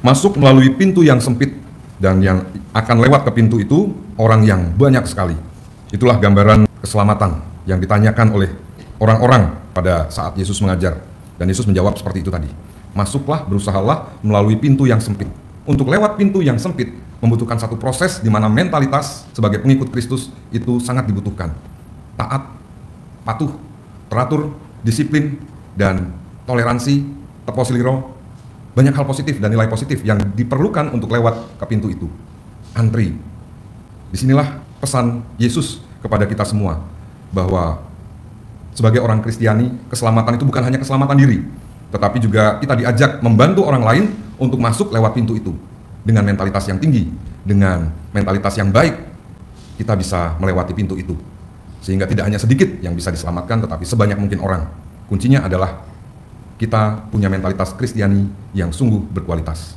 Masuk melalui pintu yang sempit, dan yang akan lewat ke pintu itu orang yang banyak sekali. Itulah gambaran keselamatan yang ditanyakan oleh orang-orang pada saat Yesus mengajar. Dan Yesus menjawab seperti itu tadi. Masuklah, berusahalah melalui pintu yang sempit. Untuk lewat pintu yang sempit membutuhkan satu proses di mana mentalitas sebagai pengikut Kristus itu sangat dibutuhkan. Taat, patuh, teratur, disiplin, dan toleransi, teposiliro. Banyak hal positif dan nilai positif yang diperlukan untuk lewat ke pintu itu. Antri. Disinilah pesan Yesus kepada kita semua, bahwa sebagai orang Kristiani, keselamatan itu bukan hanya keselamatan diri, tetapi juga kita diajak membantu orang lain untuk masuk lewat pintu itu. Dengan mentalitas yang tinggi, dengan mentalitas yang baik, kita bisa melewati pintu itu. Sehingga tidak hanya sedikit yang bisa diselamatkan, tetapi sebanyak mungkin orang. Kuncinya adalah kita punya mentalitas Kristiani yang sungguh berkualitas.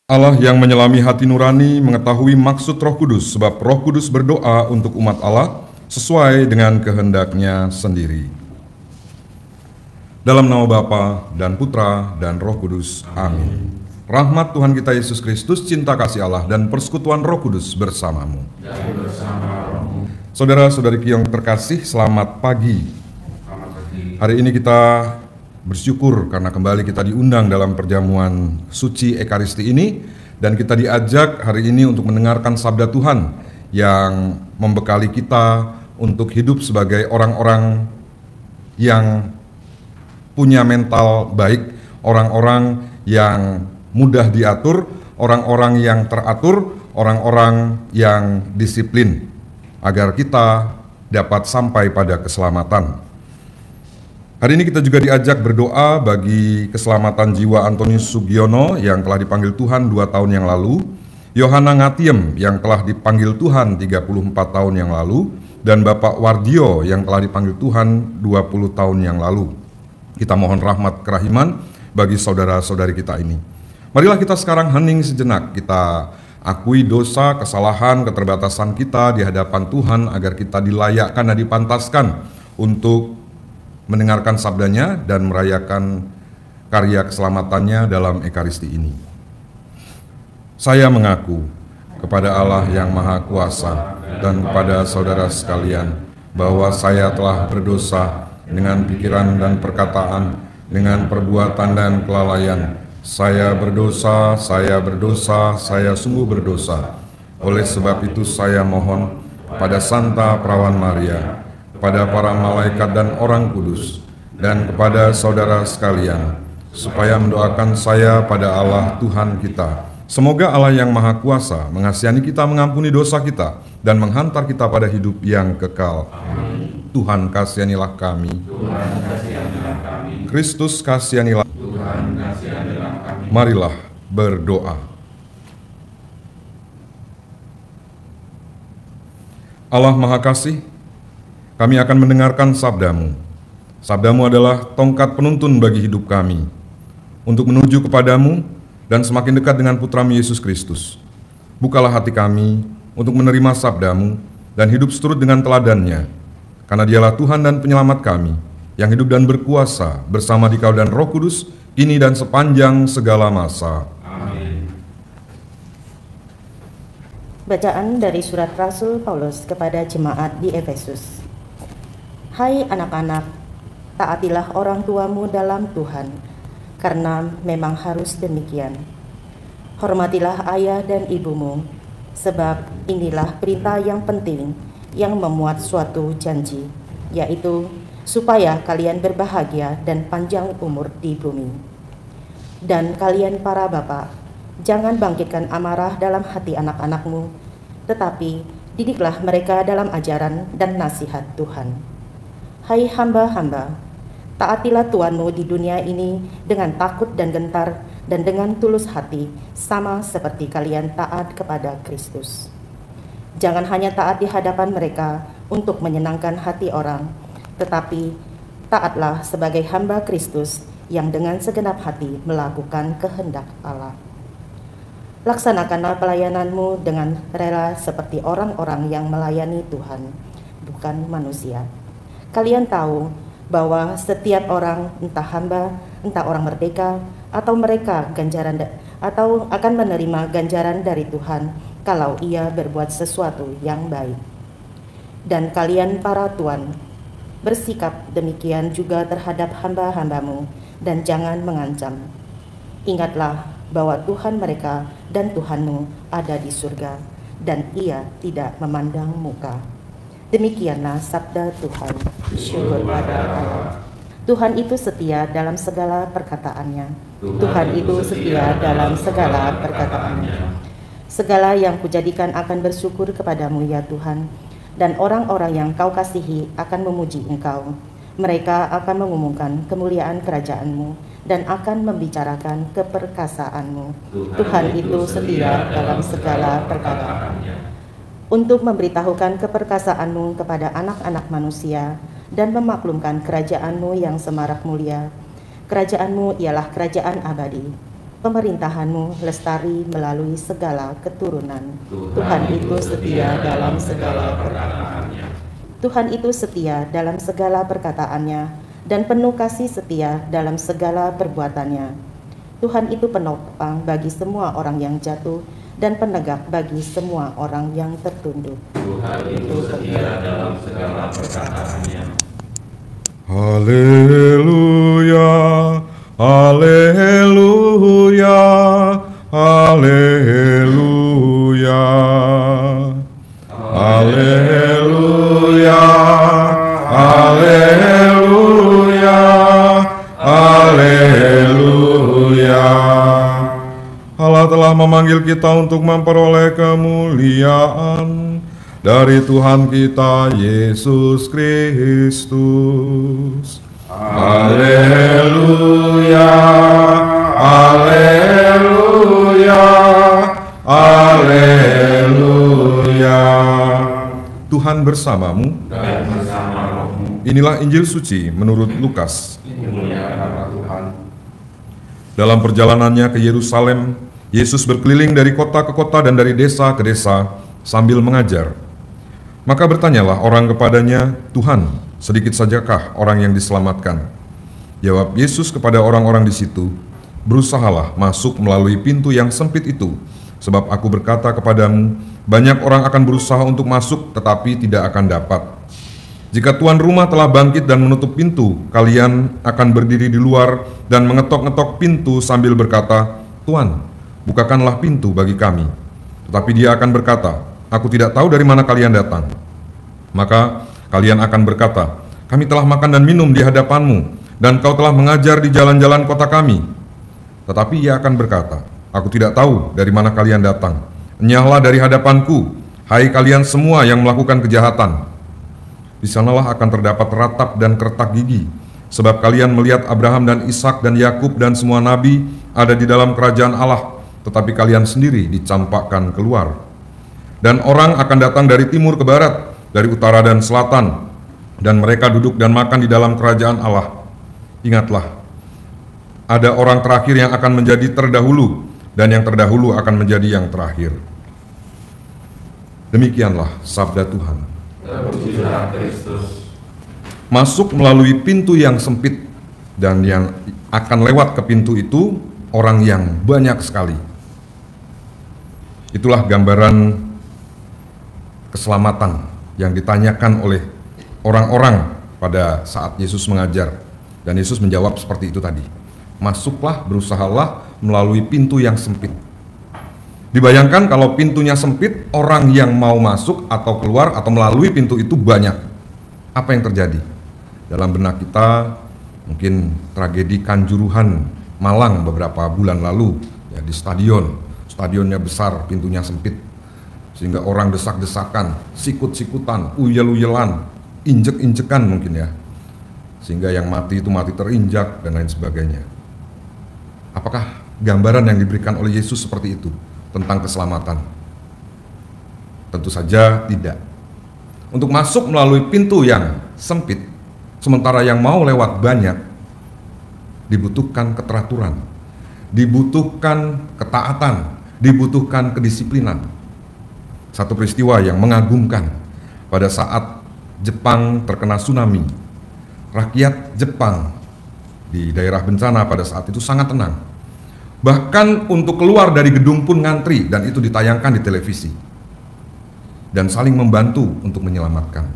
Allah yang menyelami hati nurani mengetahui maksud Roh Kudus, sebab Roh Kudus berdoa untuk umat Allah sesuai dengan kehendaknya sendiri. Dalam nama Bapa dan Putra dan Roh Kudus. Amin. Rahmat Tuhan kita Yesus Kristus, cinta kasih Allah, dan persekutuan Roh Kudus bersamamu. Dan bersama rohmu. Saudara-saudariku yang terkasih, selamat pagi. Hari ini kita bersyukur karena kembali kita diundang dalam perjamuan suci Ekaristi ini, dan kita diajak hari ini untuk mendengarkan sabda Tuhan yang membekali kita untuk hidup sebagai orang-orang yang punya mental baik, orang-orang yang mudah diatur, orang-orang yang teratur, orang-orang yang disiplin, agar kita dapat sampai pada keselamatan. Hari ini kita juga diajak berdoa bagi keselamatan jiwa Antonius Sugiono yang telah dipanggil Tuhan 2 tahun yang lalu, Yohana Ngatiem yang telah dipanggil Tuhan 34 tahun yang lalu, dan Bapak Wardio yang telah dipanggil Tuhan 20 tahun yang lalu. Kita mohon rahmat kerahiman bagi saudara-saudari kita ini. Marilah kita sekarang hening sejenak, kita akui dosa, kesalahan, keterbatasan kita di hadapan Tuhan agar kita dilayakkan dan dipantaskan untuk mendengarkan sabdanya dan merayakan karya keselamatannya dalam Ekaristi ini. Saya mengaku kepada Allah yang Maha Kuasa dan kepada saudara sekalian bahwa saya telah berdosa dengan pikiran dan perkataan, dengan perbuatan dan kelalaian. Saya berdosa, saya sungguh berdosa. Oleh sebab itu saya mohon pada Santa Perawan Maria, kepada para malaikat dan orang kudus, dan kepada saudara sekalian, supaya mendoakan saya pada Allah Tuhan kita. Semoga Allah yang Maha Kuasa mengasihani kita, mengampuni dosa kita, dan menghantar kita pada hidup yang kekal. Amin. Tuhan kasihanilah kami. Tuhan kasihanilah kami. Kristus kasihanilah. Tuhan kasihanilah kami. Marilah berdoa. Allah Maha Kasih, kami akan mendengarkan sabdamu. Sabdamu adalah tongkat penuntun bagi hidup kami, untuk menuju kepadamu dan semakin dekat dengan Putramu Yesus Kristus. Bukalah hati kami untuk menerima sabdamu dan hidup seturut dengan teladannya, karena dialah Tuhan dan penyelamat kami, yang hidup dan berkuasa bersama Dikau dan Roh Kudus, kini dan sepanjang segala masa. Amin. Bacaan dari surat Rasul Paulus kepada jemaat di Efesus. Hai anak-anak, taatilah orang tuamu dalam Tuhan, karena memang harus demikian. Hormatilah ayah dan ibumu, sebab inilah perintah yang penting yang memuat suatu janji, yaitu supaya kalian berbahagia dan panjang umur di bumi. Dan kalian para bapak, jangan bangkitkan amarah dalam hati anak-anakmu, tetapi didiklah mereka dalam ajaran dan nasihat Tuhan. Hai hamba-hamba, taatilah tuanmu di dunia ini dengan takut dan gentar dan dengan tulus hati, sama seperti kalian taat kepada Kristus. Jangan hanya taat di hadapan mereka untuk menyenangkan hati orang, tetapi taatlah sebagai hamba Kristus yang dengan segenap hati melakukan kehendak Allah. Laksanakanlah pelayananmu dengan rela seperti orang-orang yang melayani Tuhan, bukan manusia, Kalian tahu bahwa setiap orang, entah hamba, entah orang merdeka, atau mereka atau akan menerima ganjaran dari Tuhan kalau ia berbuat sesuatu yang baik. Dan kalian para tuan, bersikap demikian juga terhadap hamba-hambamu, dan jangan mengancam. Ingatlah bahwa Tuhan mereka dan Tuhanmu ada di surga, dan ia tidak memandang muka. Demikianlah sabda Tuhan. Syukur pada Allah. Tuhan itu setia dalam segala perkataannya. Tuhan itu setia dalam segala perkataannya. Segala yang kujadikan akan bersyukur kepadamu ya Tuhan, dan orang-orang yang kau kasihi akan memuji Engkau. Mereka akan mengumumkan kemuliaan kerajaan-Mu dan akan membicarakan keperkasaanmu. Tuhan itu setia dalam segala perkataannya, untuk memberitahukan keperkasaanmu kepada anak-anak manusia dan memaklumkan kerajaan-Mu yang semarak mulia. Kerajaan-Mu ialah kerajaan abadi. Pemerintahan-Mu lestari melalui segala keturunan. Tuhan itu setia dalam segala perkataannya. Tuhan itu setia dalam segala perkataannya dan penuh kasih setia dalam segala perbuatannya. Tuhan itu penopang bagi semua orang yang jatuh dan penegak bagi semua orang yang tertunduk. Tuhan itu setia dalam segala perkataannya. Haleluya, haleluya, haleluya, haleluya, haleluya, haleluya. Allah telah memanggil kita untuk memperoleh kemuliaan dari Tuhan kita Yesus Kristus. Haleluya, haleluya, haleluya. Tuhan bersamamu Dan bersama rohmu. Inilah Injil suci menurut Lukas. Dimuliakanlah Tuhan. Dalam perjalanannya ke Yerusalem, Yesus berkeliling dari kota ke kota dan dari desa ke desa sambil mengajar. Maka bertanyalah orang kepadanya, "Tuhan, sedikit sajakah orang yang diselamatkan?" Jawab Yesus kepada orang-orang di situ, "Berusahalah masuk melalui pintu yang sempit itu, sebab aku berkata kepadamu, banyak orang akan berusaha untuk masuk tetapi tidak akan dapat. Jika tuan rumah telah bangkit dan menutup pintu, kalian akan berdiri di luar dan mengetok-ngetok pintu sambil berkata, 'Tuan, bukakanlah pintu bagi kami.' Tetapi dia akan berkata, 'Aku tidak tahu dari mana kalian datang.' Maka kalian akan berkata, 'Kami telah makan dan minum di hadapanmu, dan kau telah mengajar di jalan-jalan kota kami.' Tetapi ia akan berkata, 'Aku tidak tahu dari mana kalian datang. Enyahlah dari hadapanku, hai kalian semua yang melakukan kejahatan.' Di sanalah akan terdapat ratap dan kertak gigi, sebab kalian melihat Abraham dan Ishak dan Yakub dan semua nabi ada di dalam kerajaan Allah, tetapi kalian sendiri dicampakkan keluar. Dan orang akan datang dari timur ke barat, dari utara dan selatan, dan mereka duduk dan makan di dalam kerajaan Allah. Ingatlah, ada orang terakhir yang akan menjadi terdahulu, dan yang terdahulu akan menjadi yang terakhir." Demikianlah sabda Tuhan. Terpujilah Kristus. Masuk melalui pintu yang sempit, dan yang akan lewat ke pintu itu orang yang banyak sekali. Itulah gambaran keselamatan yang ditanyakan oleh orang-orang pada saat Yesus mengajar. Dan Yesus menjawab seperti itu tadi. Masuklah, berusahalah melalui pintu yang sempit. Dibayangkan kalau pintunya sempit, orang yang mau masuk atau keluar atau melalui pintu itu banyak. Apa yang terjadi? Dalam benak kita, mungkin tragedi Kanjuruhan Malang beberapa bulan lalu, ya, di stadionnya besar, pintunya sempit, sehingga orang desak-desakan, sikut-sikutan, uyel-uyelan, injek-injekan mungkin ya, sehingga yang mati itu mati terinjak dan lain sebagainya. Apakah gambaran yang diberikan oleh Yesus seperti itu tentang keselamatan? Tentu saja tidak. Untuk masuk melalui pintu yang sempit, sementara yang mau lewat banyak, dibutuhkan keteraturan, dibutuhkan ketaatan, dibutuhkan kedisiplinan. Satu peristiwa yang mengagumkan pada saat Jepang terkena tsunami rakyat Jepang di daerah bencana pada saat itu sangat tenang. Bahkan untuk keluar dari gedung pun ngantri, dan itu ditayangkan di televisi. Dan saling membantu untuk menyelamatkan.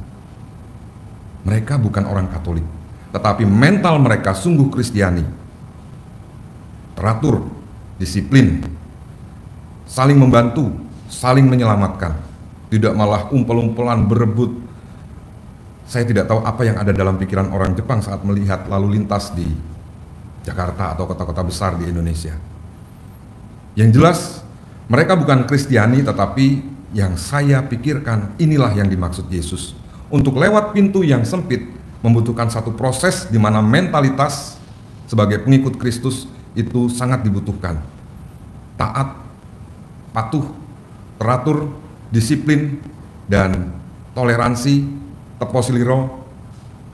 Mereka bukan orang Katolik, tetapi mental mereka sungguh Kristiani. Teratur, disiplin, saling membantu, saling menyelamatkan. Tidak malah umpel-umpelan berebut. Saya tidak tahu apa yang ada dalam pikiran orang Jepang saat melihat lalu lintas di Jakarta atau kota-kota besar di Indonesia. Yang jelas, mereka bukan Kristiani, tetapi yang saya pikirkan inilah yang dimaksud Yesus. Untuk lewat pintu yang sempit membutuhkan satu proses di mana mentalitas sebagai pengikut Kristus itu sangat dibutuhkan. Taat, patuh, teratur, disiplin, dan toleransi, teposiliro,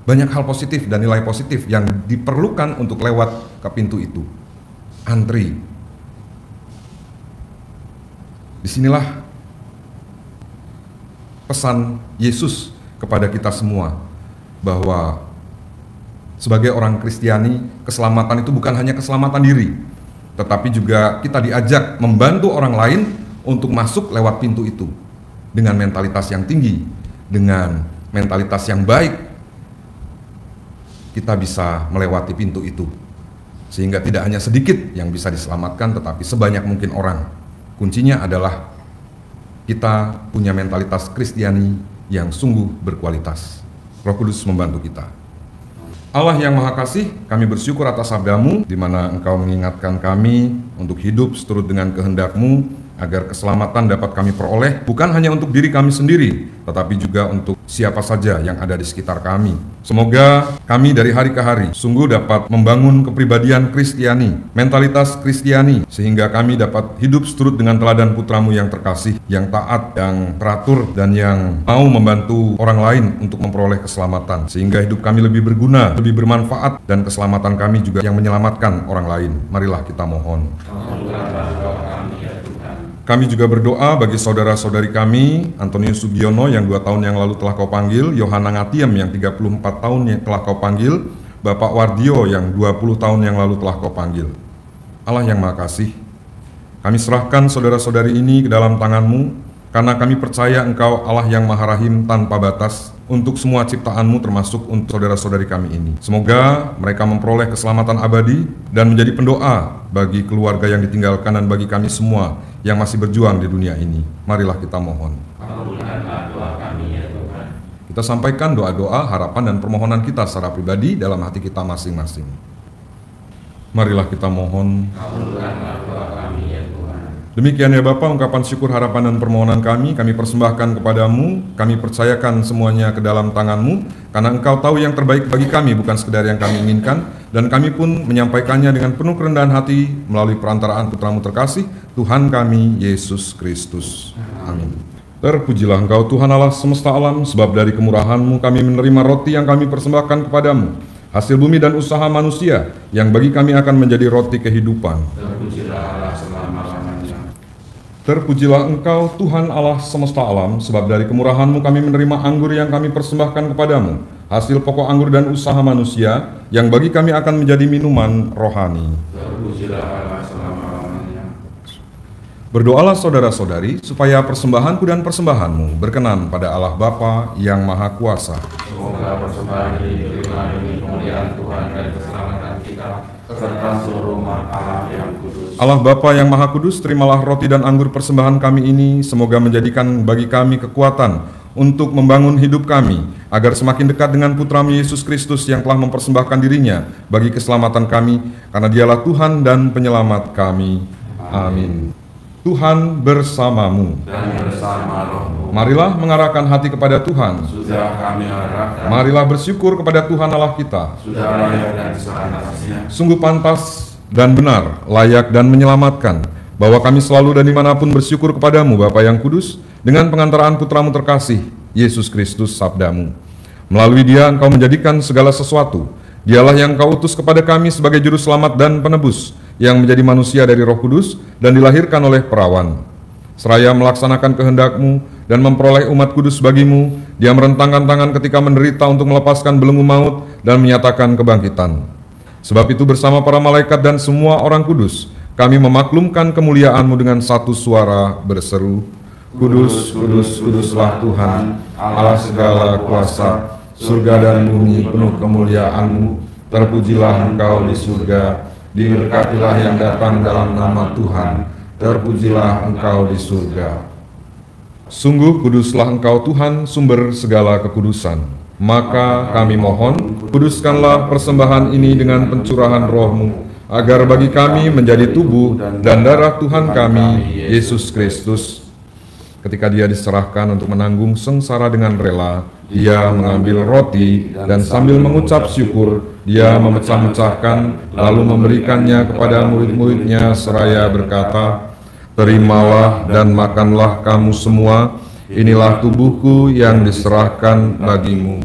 banyak hal positif dan nilai positif yang diperlukan untuk lewat ke pintu itu. Antri. Disinilah pesan Yesus kepada kita semua, bahwa sebagai orang Kristiani, keselamatan itu bukan hanya keselamatan diri, tetapi juga kita diajak membantu orang lain untuk masuk lewat pintu itu dengan mentalitas yang tinggi, dengan mentalitas yang baik. Kita bisa melewati pintu itu sehingga tidak hanya sedikit yang bisa diselamatkan, tetapi sebanyak mungkin orang. Kuncinya adalah kita punya mentalitas Kristiani yang sungguh berkualitas. Roh Kudus membantu kita. Allah yang Maha Kasih, kami bersyukur atas sabda-Mu, di mana Engkau mengingatkan kami untuk hidup seturut dengan kehendak-Mu, agar keselamatan dapat kami peroleh, bukan hanya untuk diri kami sendiri, tetapi juga untuk siapa saja yang ada di sekitar kami. Semoga kami dari hari ke hari sungguh dapat membangun kepribadian Kristiani, mentalitas Kristiani, sehingga kami dapat hidup seturut dengan teladan Putra-Mu yang terkasih, yang taat, yang teratur, dan yang mau membantu orang lain untuk memperoleh keselamatan, sehingga hidup kami lebih berguna, lebih bermanfaat, dan keselamatan kami juga yang menyelamatkan orang lain. Marilah kita mohon. Kami juga berdoa bagi saudara-saudari kami, Antonius Sugiono yang 2 tahun yang lalu telah Kau panggil, Yohana Ngatiem yang 34 tahun yang telah Kau panggil, Bapak Wardio yang 20 tahun yang lalu telah Kau panggil. Allah yang Maha Kasih, kami serahkan saudara-saudari ini ke dalam tangan-Mu, karena kami percaya Engkau Allah yang Maha Rahim tanpa batas untuk semua ciptaan-Mu, termasuk untuk saudara-saudari kami ini. Semoga mereka memperoleh keselamatan abadi dan menjadi pendoa bagi keluarga yang ditinggalkan dan bagi kami semua yang masih berjuang di dunia ini. Marilah kita mohon. Kita sampaikan doa-doa, harapan, dan permohonan kita secara pribadi dalam hati kita masing-masing. Marilah kita mohon. Demikian ya Bapa, ungkapan syukur, harapan, dan permohonan kami persembahkan kepadamu. Kami percayakan semuanya ke dalam tangan-Mu, karena Engkau tahu yang terbaik bagi kami, bukan sekedar yang kami inginkan. Dan kami pun menyampaikannya dengan penuh kerendahan hati melalui perantaraan Putra-Mu terkasih, Tuhan kami, Yesus Kristus. Amin. Terpujilah Engkau Tuhan Allah semesta alam, sebab dari kemurahan-Mu kami menerima roti yang kami persembahkan kepadamu, hasil bumi dan usaha manusia, yang bagi kami akan menjadi roti kehidupan. Terpujilah Allah selama-lamanya. Terpujilah Engkau Tuhan Allah semesta alam, sebab dari kemurahan-Mu kami menerima anggur yang kami persembahkan kepadamu, hasil pokok anggur dan usaha manusia, yang bagi kami akan menjadi minuman rohani. Terpujilah Allah selama-lamanya. Berdoalah saudara-saudari, supaya persembahanku dan persembahanmu berkenan pada Allah Bapa yang Maha Kuasa. Semoga persembahan ini diterima demi kemuliaan Tuhan dan keselamatan kita, serta seluruh umat Allah yang kudus. Allah Bapa yang Maha Kudus, terimalah roti dan anggur persembahan kami ini, semoga menjadikan bagi kami kekuatan untuk membangun hidup kami, agar semakin dekat dengan Putra-Mu Yesus Kristus yang telah mempersembahkan dirinya bagi keselamatan kami, karena Dialah Tuhan dan Penyelamat kami. Amin. Tuhan bersamamu. Dan bersama rohmu. Marilah mengarahkan hati kepada Tuhan. Sudah kami arahkan. Marilah bersyukur kepada Tuhan Allah kita. Sudah layak dan sepantasnya. Sungguh pantas dan benar, layak dan menyelamatkan, bahwa kami selalu dan dimanapun bersyukur kepadamu, Bapa yang kudus, dengan pengantaraan Putra-Mu terkasih, Yesus Kristus Sabda-Mu. Melalui Dia Engkau menjadikan segala sesuatu. Dialah yang Engkau utus kepada kami sebagai juru selamat dan penebus, yang menjadi manusia dari Roh Kudus dan dilahirkan oleh perawan. seraya melaksanakan kehendak-Mu dan memperoleh umat kudus bagimu. Dia merentangkan tangan ketika menderita untuk melepaskan belenggu maut dan menyatakan kebangkitan. Sebab itu bersama para malaikat dan semua orang kudus, kami memaklumkan kemuliaan-Mu dengan satu suara berseru, Kudus, kudus, kuduslah Tuhan, Allah segala kuasa, surga dan bumi penuh kemuliaan-Mu. Terpujilah Engkau di surga, diberkatilah yang datang dalam nama Tuhan. Terpujilah Engkau di surga. Sungguh kuduslah Engkau Tuhan, sumber segala kekudusan. Maka kami mohon, kuduskanlah persembahan ini dengan pencurahan Roh-Mu, agar bagi kami menjadi tubuh dan darah Tuhan kami, Yesus Kristus. Ketika Dia diserahkan untuk menanggung sengsara dengan rela, Dia mengambil roti dan sambil mengucap syukur, Dia memecah-mecahkan, lalu memberikannya kepada murid-murid-Nya seraya berkata, Terimalah dan makanlah kamu semua, inilah tubuhku yang diserahkan bagimu.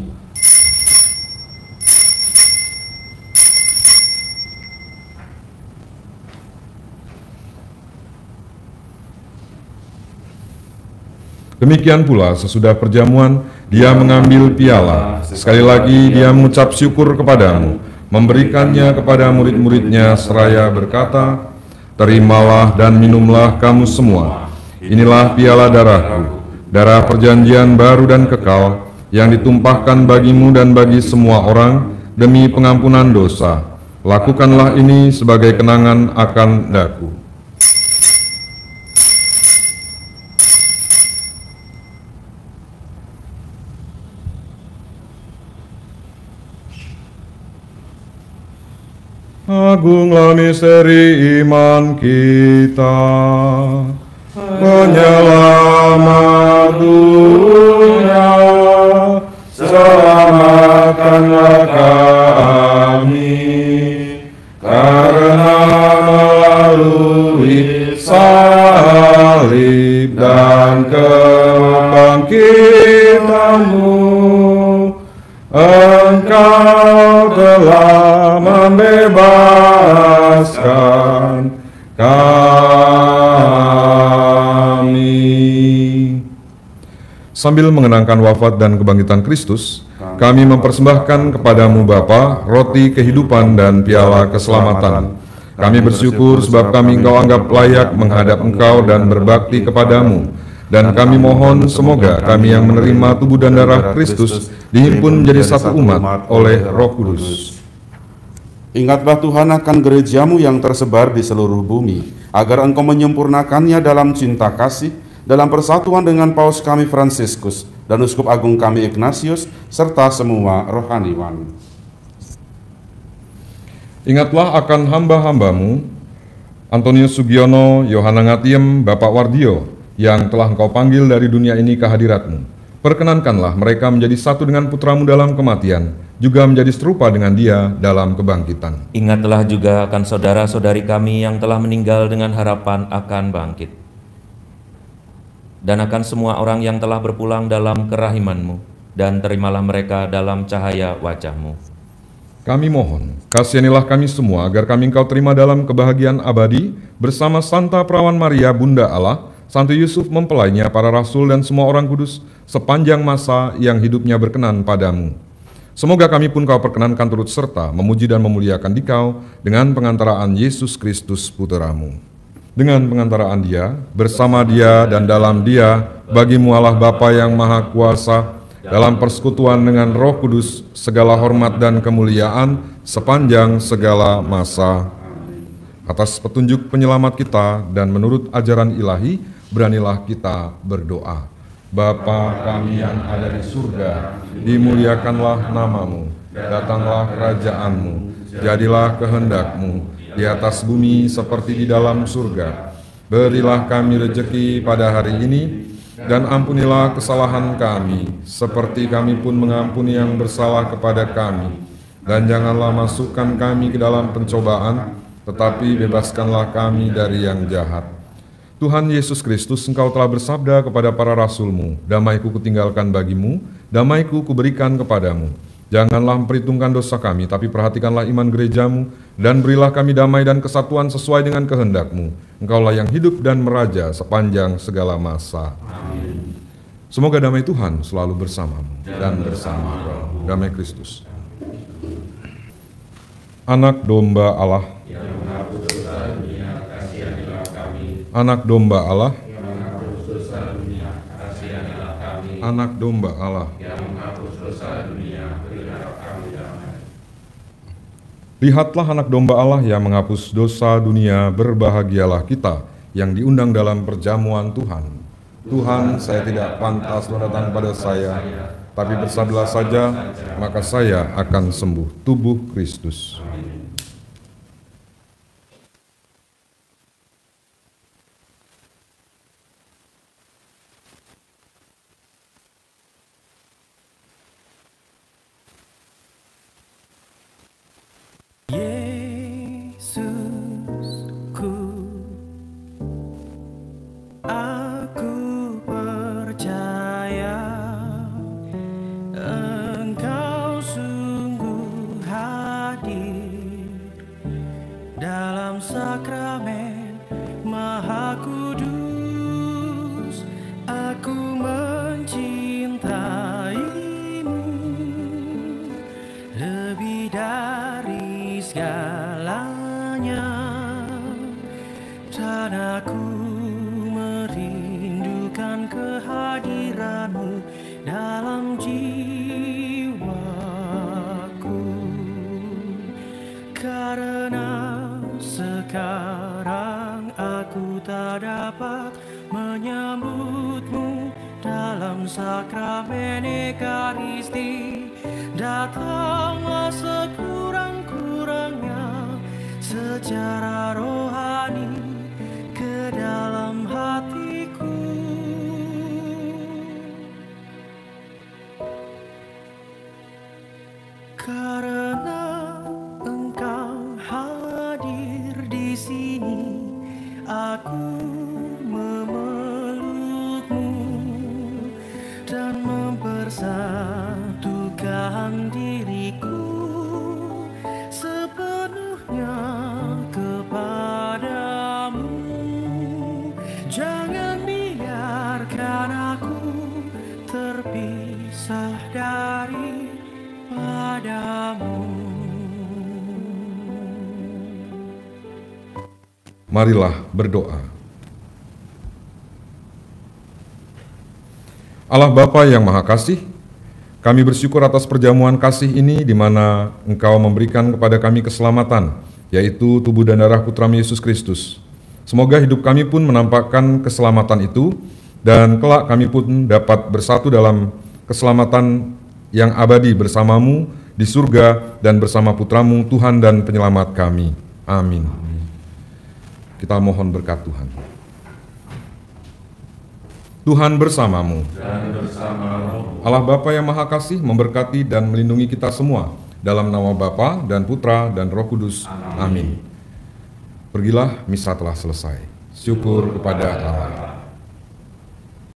Demikian pula sesudah perjamuan, Dia mengambil piala. Sekali lagi Dia mengucap syukur kepadamu, memberikannya kepada murid-murid-Nya seraya berkata, Terimalah dan minumlah kamu semua. Inilah piala darahku, darah perjanjian baru dan kekal, yang ditumpahkan bagimu dan bagi semua orang demi pengampunan dosa. Lakukanlah ini sebagai kenangan akan daku. Agunglah misteri iman kita, penyelamat dunia, selamatkanlah kami, karena melalui salib dan kebangkitan-Mu, Engkau telah membebaskan kami. Sambil mengenangkan wafat dan kebangkitan Kristus, kami mempersembahkan kepadamu Bapa, roti kehidupan dan piala keselamatan. Kami bersyukur sebab kami Engkau anggap layak menghadap Engkau dan berbakti kepadamu. Dan kami mohon semoga kami yang menerima tubuh dan darah Kristus dihimpun menjadi satu umat oleh Roh Kudus. Ingatlah Tuhan akan gereja-Mu yang tersebar di seluruh bumi, agar Engkau menyempurnakannya dalam cinta kasih, dalam persatuan dengan Paus kami Fransiskus dan Uskup Agung kami Ignatius, serta semua rohaniwan. Ingatlah akan hamba-hamba-Mu, Antonius Sugiono, Yohana Ngatiem, Bapak Wardio, yang telah Engkau panggil dari dunia ini ke hadirat-Mu. Perkenankanlah mereka menjadi satu dengan Putra-Mu dalam kematian, juga menjadi serupa dengan Dia dalam kebangkitan. Ingatlah juga akan saudara-saudari kami yang telah meninggal dengan harapan akan bangkit, dan akan semua orang yang telah berpulang dalam kerahiman-Mu, dan terimalah mereka dalam cahaya wajah-Mu. Kami mohon, kasihanilah kami semua agar kami Engkau terima dalam kebahagiaan abadi bersama Santa Perawan Maria Bunda Allah, Santo Yusuf mempelainya, para rasul dan semua orang kudus sepanjang masa yang hidupnya berkenan padamu. Semoga kami pun Kau perkenankan turut serta memuji dan memuliakan Dikau dengan pengantaraan Yesus Kristus Putra-Mu. Dengan pengantaraan Dia, bersama Dia dan dalam Dia, bagi-Mu Allah Bapa yang Maha Kuasa, dalam persekutuan dengan Roh Kudus, segala hormat dan kemuliaan sepanjang segala masa. Atas petunjuk penyelamat kita dan menurut ajaran ilahi, beranilah kita berdoa. Bapa kami yang ada di surga, dimuliakanlah nama-Mu, datanglah kerajaan-Mu, jadilah kehendak-Mu, di atas bumi seperti di dalam surga. Berilah kami rejeki pada hari ini, dan ampunilah kesalahan kami, seperti kami pun mengampuni yang bersalah kepada kami. Dan janganlah masukkan kami ke dalam pencobaan, tetapi bebaskanlah kami dari yang jahat. Tuhan Yesus Kristus, Engkau telah bersabda kepada para rasul-Mu, damai-Ku kutinggalkan bagimu, damai-Ku kuberikan kepadamu. Janganlah memperhitungkan dosa kami, tapi perhatikanlah iman gerejamu, dan berilah kami damai dan kesatuan sesuai dengan kehendak-Mu. Engkaulah yang hidup dan meraja sepanjang segala masa. Amin. Semoga damai Tuhan selalu bersamamu dan bersama rohmu. Damai Kristus. Anak domba Allah, Yang menghapus dosa dunia, kasihanilah kami. anak domba Allah, Yang menghapus dosa dunia, kasihanilah kami. anak domba Allah. Yang menghapus dosa dunia, berilah kami damai. Lihatlah anak domba Allah yang menghapus dosa dunia, berbahagialah kita yang diundang dalam perjamuan Tuhan. Tuhan, saya tidak pantas datang pada saya, tapi bersabdalah saja, maka saya akan sembuh. Tubuh Kristus. Yesusku, aku percaya Engkau sungguh hadir dalam sakramen Maha Kudus. Aku mencintaimu lebih dari segalanya, dan aku merindukan kehadiranmu dalam jiwaku. Karena sekarang aku tak dapat menyambutmu dalam sakramen Ekaristi, datanglah sekurang-kurangnya secara rohani ke dalam hatiku. Karena Engkau hadir di sini, aku memelukmu dan mempersatukan diriku sepenuhnya kepadamu. Jangan biarkan aku terpisah daripadamu. Marilah berdoa. Allah Bapa yang Maha Kasih, kami bersyukur atas perjamuan kasih ini di mana Engkau memberikan kepada kami keselamatan, yaitu tubuh dan darah Putra-Mu Yesus Kristus. Semoga hidup kami pun menampakkan keselamatan itu, dan kelak kami pun dapat bersatu dalam keselamatan yang abadi bersama-Mu di surga dan bersama Putra-Mu, Tuhan dan Penyelamat kami. Amin. Kita mohon berkat Tuhan. Tuhan bersamamu. Dan bersama rohmu. Allah Bapa yang Maha Kasih memberkati dan melindungi kita semua. Dalam nama Bapa dan Putra dan Roh Kudus. Amin. Pergilah, misa telah selesai. Syukur kepada Allah.